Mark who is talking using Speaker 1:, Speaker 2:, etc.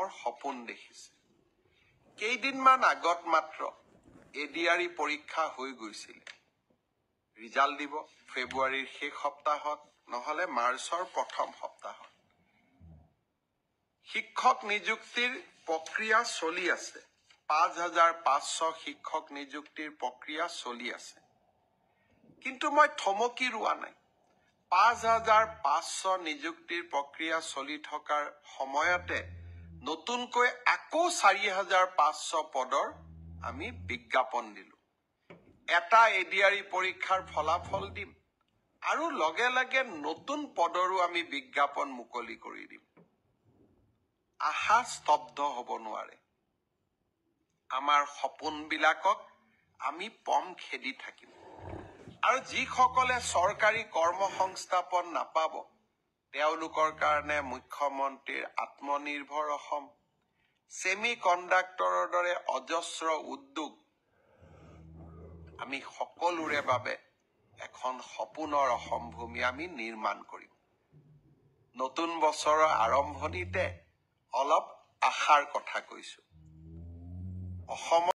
Speaker 1: ডাঙৰ সপোন দেখিছে। কেইদিনমান আগত মাত্ৰ এডিআৰই পৰীক্ষা হৈ গৈছিল। ৰিজাল্ট দিব ফেব্ৰুৱাৰীৰ শেষ সপ্তাহত নহলে মাৰ্চৰ প্ৰথম সপ্তাহত। শিক্ষক নিযুক্তিৰ প্ৰক্ৰিয়া চলি আছে। ৫,৫০০ শিক্ষক নিযুক্তিৰ প্ৰক্ৰিয়া চলি আছে। কিন্তু মই থমকি ৰোৱা নাই। ৫,৫০০ নিযুক্তিৰ প্ৰক্ৰিয়া চলি থকাৰ সময়তে নতুনকৈ আকৌ ৪,৫০০ পদৰ আমি বিজ্ঞাপন দিলো। এটা এডিআৰই পৰীক্ষাৰ ফলাফল দিম আৰু লগে লগে নতুন পদৰো আমি বিজ্ঞাপন মুকলি কৰি দিম। আশা স্তব্ধ হ'ব নোৱাৰে। আমাৰ সপোনবিলাকক আমি পম খেদি থাকিম। আৰু যিসকলে চৰকাৰী কৰ্মসংস্থাপন নাপাব তেওঁলোকৰ কাৰণে মুখ্যমন্ত্ৰীৰ আত্মনিৰ্ভৰ অসম, ছেমি কণ্ডাক্টৰৰ দৰে অজস্ৰ উদ্যোগ, আমি সকলোৰে বাবে এখন সপোনৰ অসম ভূমি আমি নিৰ্মাণ কৰিম। নতুন বছৰৰ আৰম্ভণিতে অলপ আশাৰ কথা কৈছো। অসমৰ